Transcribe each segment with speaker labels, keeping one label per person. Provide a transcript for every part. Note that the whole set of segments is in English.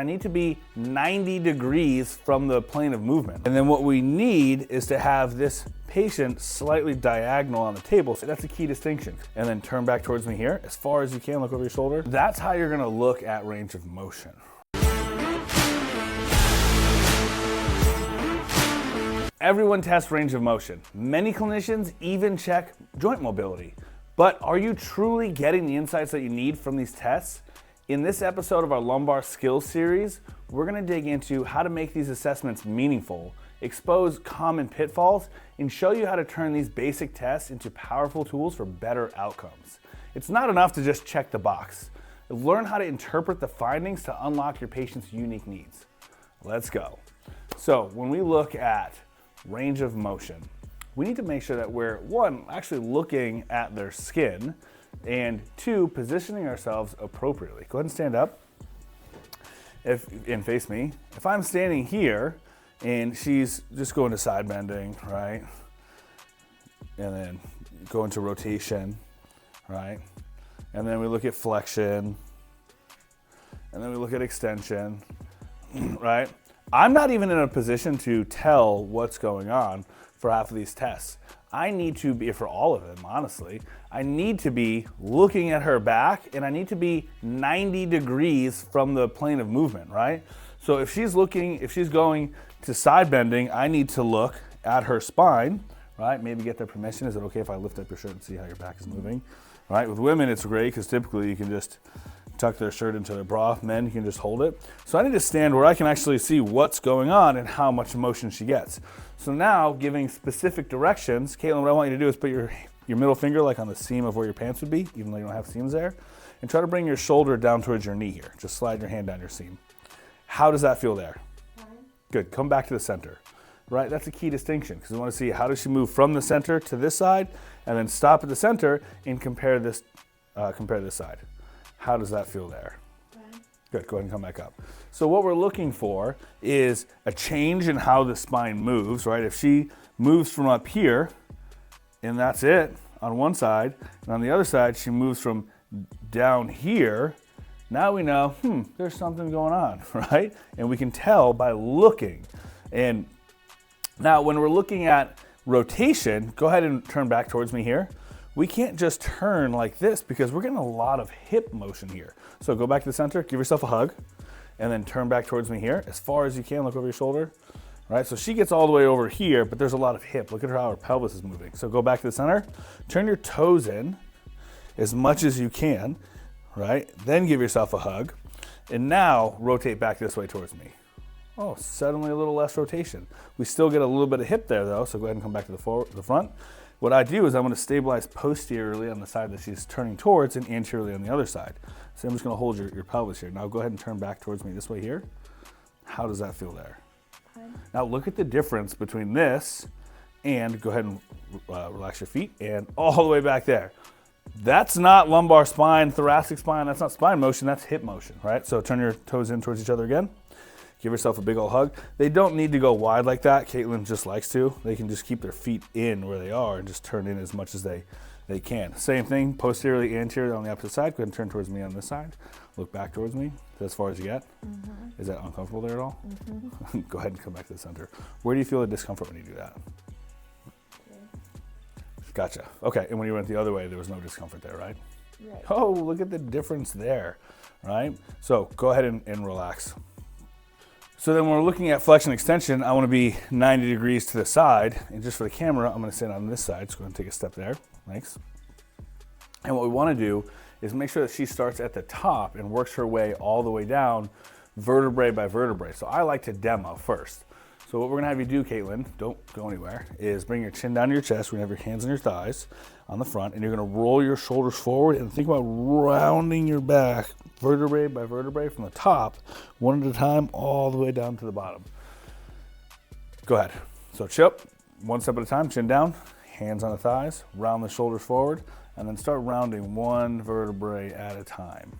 Speaker 1: I need to be 90 degrees from the plane of movement. And then what we need is to have this patient slightly diagonal on the table. So that's a key distinction. And then turn back towards me here as far as you can, look over your shoulder. That's how you're gonna look at range of motion. Everyone tests range of motion. Many clinicians even check joint mobility. But are you truly getting the insights that you need from these tests? In this episode of our lumbar skills series, we're gonna dig into how to make these assessments meaningful, expose common pitfalls, and show you how to turn these basic tests into powerful tools for better outcomes. It's not enough to just check the box. Learn how to interpret the findings to unlock your patient's unique needs. Let's go. So when we look at range of motion, we need to make sure that we're, one, actually looking at their skin, and two, positioning ourselves appropriately. Go ahead and stand up and face me. If I'm standing here and she's just going to side bending, right? And then go into rotation, right? And then we look at flexion, and then we look at extension, right? I'm not even in a position to tell what's going on for half of these tests. I need to be, for all of them, honestly, I need to be looking at her back, and I need to be 90 degrees from the plane of movement, right? So if she's going to side bending, I need to look at her spine, right? Maybe get their permission. Is it okay if I lift up your shirt and see how your back is moving? Right? With women, it's great because typically you can just tuck their shirt into their bra. Men, you can just hold it. So I need to stand where I can actually see what's going on and how much motion she gets. So now, giving specific directions, Caitlin, what I want you to do is put your middle finger like on the seam of where your pants would be, even though you don't have seams there, and try to bring your shoulder down towards your knee here. Just slide your hand down your seam. How does that feel there? Fine. Good. Come back to the center. Right? That's a key distinction because we want to see how does she move from the center to this side, and then stop at the center and compare this side. How does that feel there? Fine. Good. Go ahead and come back up. So what we're looking for is a change in how the spine moves, right? If she moves from up here, and that's it on one side, and on the other side, she moves from down here, now we know, there's something going on, right? And we can tell by looking. And now when we're looking at rotation, go ahead and turn back towards me here. We can't just turn like this because we're getting a lot of hip motion here. So go back to the center, give yourself a hug, and then turn back towards me here as far as you can, look over your shoulder. Right, so she gets all the way over here, but there's a lot of hip. Look at how her pelvis is moving. So go back to the center, turn your toes in as much as you can, right? Then give yourself a hug, and now rotate back this way towards me. Oh, suddenly a little less rotation. We still get a little bit of hip there though, so go ahead and come back to the front. What I do is I'm gonna stabilize posteriorly on the side that she's turning towards and anteriorly on the other side. So I'm just gonna hold your pelvis here. Now go ahead and turn back towards me this way here. How does that feel there? Now look at the difference between this and go ahead and relax your feet and all the way back there. That's not lumbar spine, thoracic spine, that's not spine motion, that's hip motion, right? So turn your toes in towards each other again. Give yourself a big old hug. They don't need to go wide like that. Caitlin just likes to. They can just keep their feet in where they are and just turn in as much as they can. Same thing, posteriorly, anteriorly on the opposite side. Go ahead and turn towards me on this side. Look back towards me, as far as you get. Is that uncomfortable there at all? Go ahead and come back to the center. Where do you feel the discomfort when you do that? Gotcha. Okay, and when you went the other way, there was no discomfort there, right? Right. Oh, look at the difference there, right? So go ahead and relax. So then when we're looking at flexion extension, I want to be 90 degrees to the side, and just for the camera, I'm going to stand on this side. So go ahead and take a step there. Thanks. And what we want to do is make sure that she starts at the top and works her way all the way down, vertebrae by vertebrae. So I like to demo first. So what we're gonna have you do, Caitlin, don't go anywhere, is bring your chin down to your chest. We're gonna have your hands on your thighs on the front, and you're gonna roll your shoulders forward and think about rounding your back vertebrae by vertebrae from the top, one at a time, all the way down to the bottom. Go ahead. So chip, one step at a time, chin down, hands on the thighs, round the shoulders forward, and then start rounding one vertebrae at a time.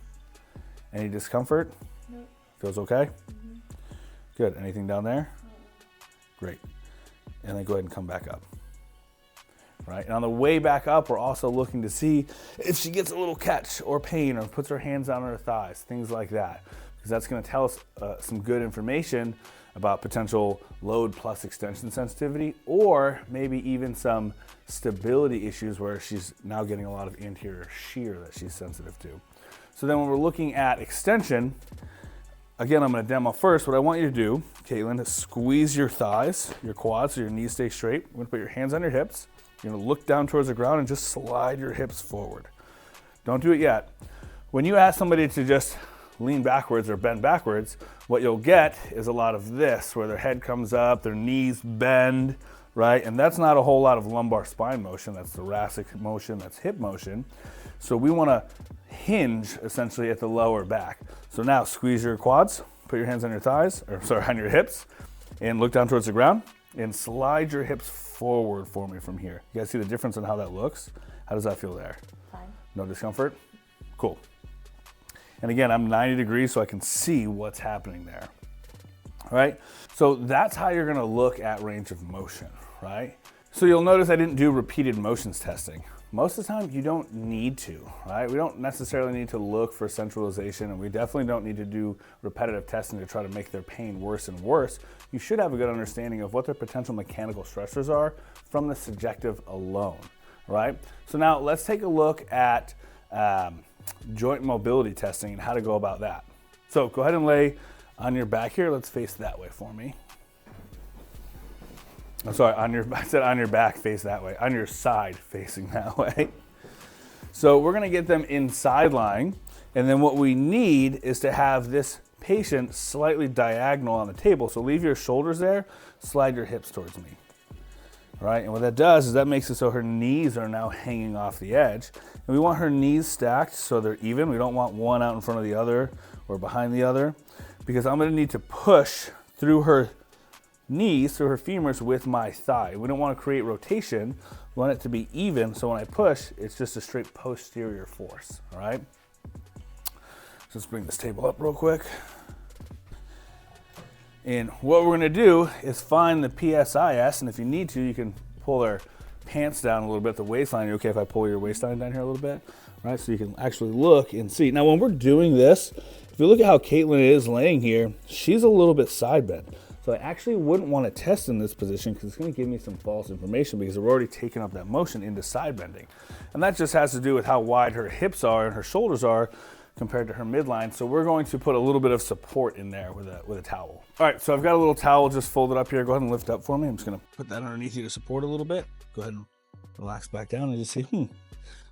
Speaker 1: Any discomfort? Nope. Feels okay? Mm-hmm. Good. Anything down there? Great. And then go ahead and come back up. Right? And on the way back up, we're also looking to see if she gets a little catch or pain or puts her hands on her thighs, things like that. Because because that's going to tell us some good information about potential load plus extension sensitivity, or maybe even some stability issues where she's now getting a lot of anterior shear that she's sensitive to. So then when we're looking at extension, again, I'm going to demo first. What I want you to do, Caitlin, is squeeze your thighs, your quads, so your knees stay straight. You're going to put your hands on your hips. You're going to look down towards the ground and just slide your hips forward. Don't do it yet. When you ask somebody to just lean backwards or bend backwards, what you'll get is a lot of this, where their head comes up, their knees bend, right? And that's not a whole lot of lumbar spine motion. That's thoracic motion, that's hip motion. So we want to hinge essentially at the lower back. So now squeeze your quads, put your hands on your thighs, on your hips, and look down towards the ground and slide your hips forward for me from here. You guys see the difference in how that looks? How does that feel there?
Speaker 2: Fine.
Speaker 1: No discomfort? Cool. And again, I'm 90 degrees so I can see what's happening there. All right? So that's how you're gonna look at range of motion, right? So you'll notice I didn't do repeated motions testing. Most of the time you don't need to, right? We don't necessarily need to look for centralization, and we definitely don't need to do repetitive testing to try to make their pain worse and worse. You should have a good understanding of what their potential mechanical stressors are from the subjective alone, right? So now let's take a look at joint mobility testing and how to go about that. So go ahead and lay on your back here. Let's face that way for me. I'm sorry, I said on your back, face that way. On your side, facing that way. So we're gonna get them inside lying, and then what we need is to have this patient slightly diagonal on the table. So leave your shoulders there, slide your hips towards me. All right, and what that does is that makes it so her knees are now hanging off the edge. And we want her knees stacked so they're even. We don't want one out in front of the other or behind the other, because I'm gonna need to push through her knees, through her femurs with my thigh. We don't want to create rotation. We want it to be even, so when I push, it's just a straight posterior force, all right? So let's bring this table up real quick. And what we're gonna do is find the PSIS, and if you need to, you can pull their pants down a little bit, the waistline. You okay if I pull your waistline down here a little bit? All right, so you can actually look and see. Now when we're doing this, if you look at how Caitlin is laying here, she's a little bit side bent. So I actually wouldn't want to test in this position because it's going to give me some false information, because we're already taking up that motion into side bending. And that just has to do with how wide her hips are and her shoulders are compared to her midline. So we're going to put a little bit of support in there with a towel. All right, so I've got a little towel just folded up here. Go ahead and lift up for me. I'm just going to put that underneath you to support a little bit. Go ahead and relax back down and just see,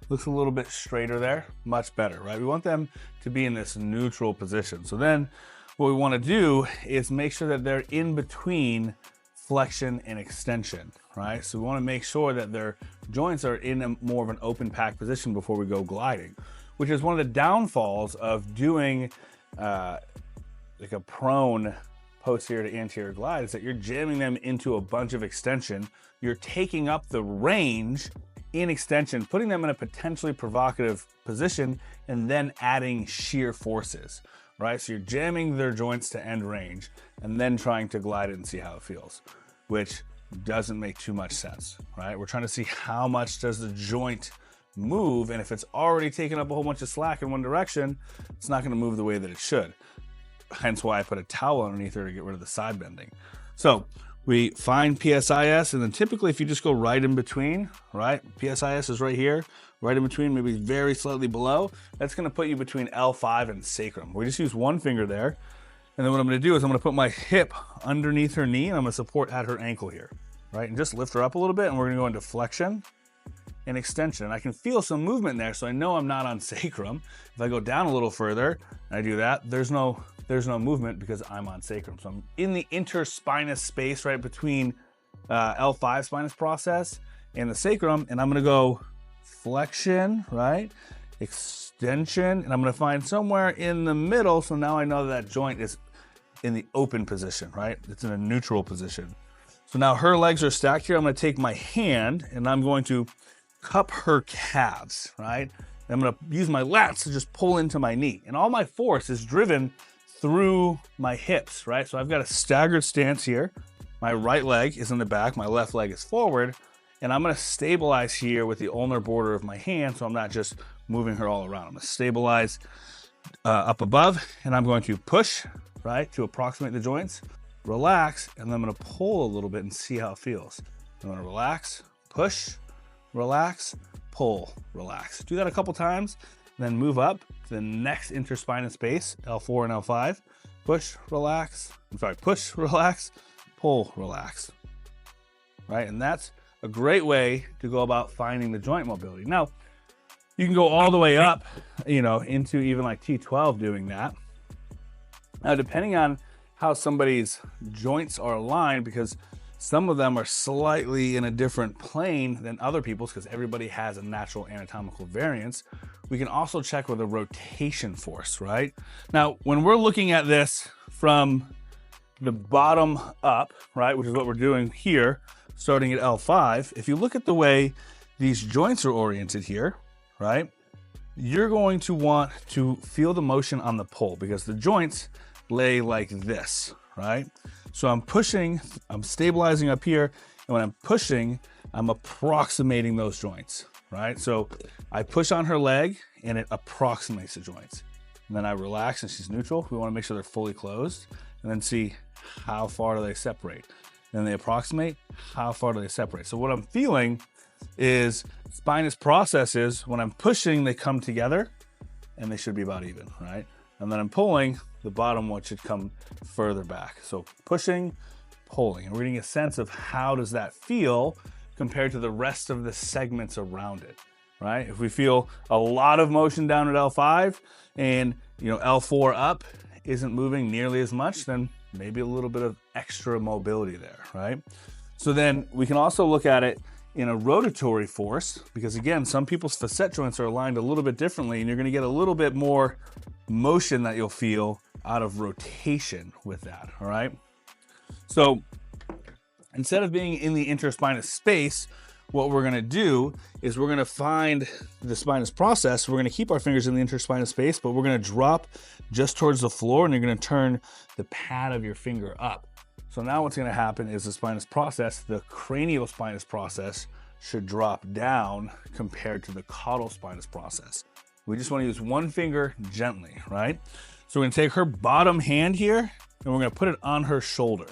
Speaker 1: looks a little bit straighter there. Much better, right? We want them to be in this neutral position. So then what we want to do is make sure that they're in between flexion and extension, right? So we want to make sure that their joints are in more of an open pack position before we go gliding, which is one of the downfalls of doing like a prone posterior to anterior glide, is that you're jamming them into a bunch of extension. You're taking up the range in extension, putting them in a potentially provocative position, and then adding shear forces. Right, so you're jamming their joints to end range and then trying to glide it and see how it feels, which doesn't make too much sense, right? We're trying to see how much does the joint move, and if it's already taking up a whole bunch of slack in one direction, it's not gonna move the way that it should. Hence why I put a towel underneath her to get rid of the side bending. So we find PSIS, and then typically if you just go right in between, right? PSIS is right here, right in between, maybe very slightly below. That's gonna put you between L5 and sacrum. We just use one finger there. And then what I'm gonna do is I'm gonna put my hip underneath her knee, and I'm gonna support at her ankle here, right? And just lift her up a little bit, and we're gonna go into flexion and extension. And I can feel some movement there, so I know I'm not on sacrum. If I go down a little further and I do that, there's no movement because I'm on sacrum. So I'm in the interspinous space right between L5 spinous process and the sacrum, and I'm gonna go flexion, right? Extension, and I'm gonna find somewhere in the middle, so now I know that joint is in the open position, right? It's in a neutral position. So now her legs are stacked here. I'm gonna take my hand and I'm going to cup her calves, right? And I'm gonna use my lats to just pull into my knee, and all my force is driven through my hips, right? So I've got a staggered stance here. My right leg is in the back, my left leg is forward, and I'm gonna stabilize here with the ulnar border of my hand, so I'm not just moving her all around. I'm gonna stabilize up above, and I'm going to push, right, to approximate the joints, relax, and then I'm gonna pull a little bit and see how it feels. I'm gonna relax, push, relax, pull, relax. Do that a couple times, then move up to the next interspinous space, L4 and L5. Push, relax, push, relax, pull, relax, right? And that's a great way to go about finding the joint mobility. Now, you can go all the way up, into even like T12 doing that. Now, depending on how somebody's joints are aligned, because some of them are slightly in a different plane than other people's, because everybody has a natural anatomical variance, we can also check with a rotation force, right? Now, when we're looking at this from the bottom up, right, which is what we're doing here, starting at L5, if you look at the way these joints are oriented here, right, you're going to want to feel the motion on the pull, because the joints lay like this, right? So I'm pushing, I'm stabilizing up here, and when I'm pushing, I'm approximating those joints, right? So I push on her leg and it approximates the joints. And then I relax and she's neutral. We want to make sure they're fully closed, and then see how far do they separate. Then they approximate, how far do they separate? So what I'm feeling is spinous processes, when I'm pushing, they come together and they should be about even, right? And then I'm pulling, the bottom one should come further back. So pushing, pulling, and we're getting a sense of how does that feel compared to the rest of the segments around it, right? If we feel a lot of motion down at L5 and L4 up isn't moving nearly as much, then maybe a little bit of extra mobility there, right? So then we can also look at it in a rotatory force, because again, some people's facet joints are aligned a little bit differently, and you're gonna get a little bit more motion that you'll feel out of rotation with that, all right? So instead of being in the interspinous space, what we're gonna do is we're gonna find the spinous process. We're gonna keep our fingers in the interspinous space, but we're gonna drop just towards the floor, and you're gonna turn the pad of your finger up. So now what's gonna happen is the spinous process, the cranial spinous process, should drop down compared to the caudal spinous process. We just wanna use one finger gently, right? So we're gonna take her bottom hand here, and we're gonna put it on her shoulder,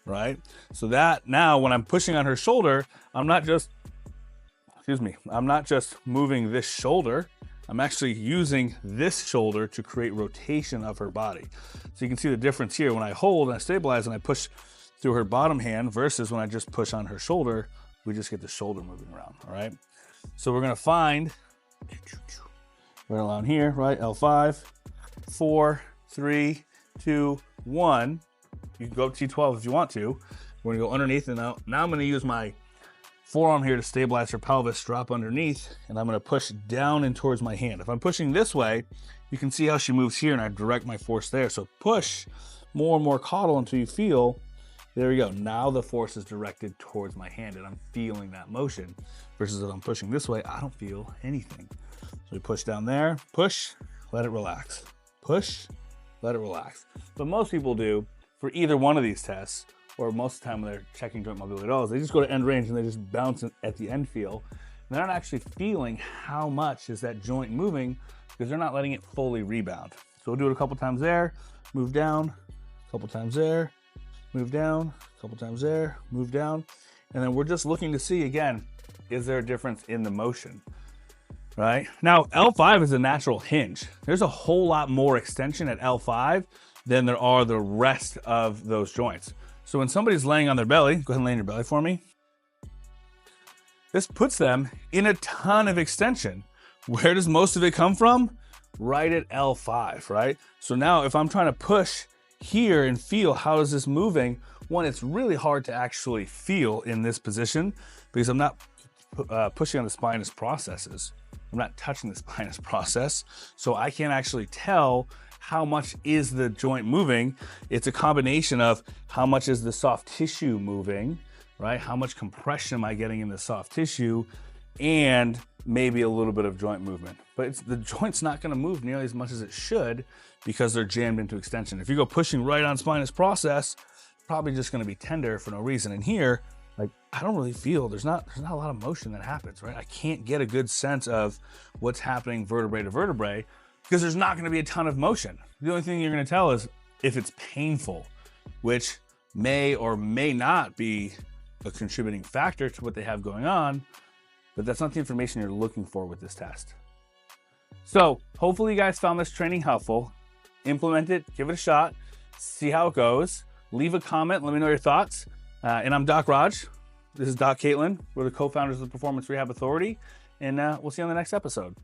Speaker 1: right? So that now when I'm pushing on her shoulder, I'm not just moving this shoulder, I'm actually using this shoulder to create rotation of her body. So you can see the difference here. When I hold and I stabilize and I push through her bottom hand versus when I just push on her shoulder, we just get the shoulder moving around, all right? So we're gonna find right around here, right? L5, 4, 3, 2, 1. You can go up to T12 if you want to. We're gonna go underneath, and now I'm gonna use my forearm here to stabilize her pelvis, drop underneath, and I'm gonna push down and towards my hand. If I'm pushing this way, you can see how she moves here, and I direct my force there. So push more and more caudal until you feel, there we go. Now the force is directed towards my hand, and I'm feeling that motion. Versus if I'm pushing this way, I don't feel anything. So we push down there, push, let it relax. Push, let it relax. But most people do, for either one of these tests, or most of the time when they're checking joint mobility at all, is they just go to end range and they just bounce at the end feel. And they're not actually feeling how much is that joint moving, because they're not letting it fully rebound. So we'll do it a couple times there, move down, a couple times there, move down, a couple times there, move down. And then we're just looking to see, again, is there a difference in the motion, right? Now, L5 is a natural hinge. There's a whole lot more extension at L5 than there are the rest of those joints. So when somebody's laying on their belly, go ahead and lay on your belly for me. This puts them in a ton of extension. Where does most of it come from? Right at L5, right? So now if I'm trying to push here and feel how is this moving, one, it's really hard to actually feel in this position because I'm not pushing on the spinous processes. I'm not touching the spinous process. So I can't actually tell how much is the joint moving. It's a combination of how much is the soft tissue moving, right? How much compression am I getting in the soft tissue, and maybe a little bit of joint movement. But the joint's not gonna move nearly as much as it should because they're jammed into extension. If you go pushing right on spinous process, probably just gonna be tender for no reason. And here, like, I don't really feel, there's not a lot of motion that happens, right? I can't get a good sense of what's happening vertebrae to vertebrae. because there's not going to be a ton of motion. The only thing you're going to tell is if it's painful, which may or may not be a contributing factor to what they have going on, but that's not the information you're looking for with this test. So hopefully you guys found this training helpful. Implement it, give it a shot, see how it goes. Leave a comment, let me know your thoughts. And I'm Doc Raj. This is Doc Caitlin. We're the co-founders of the Performance Rehab Authority, and we'll see you on the next episode.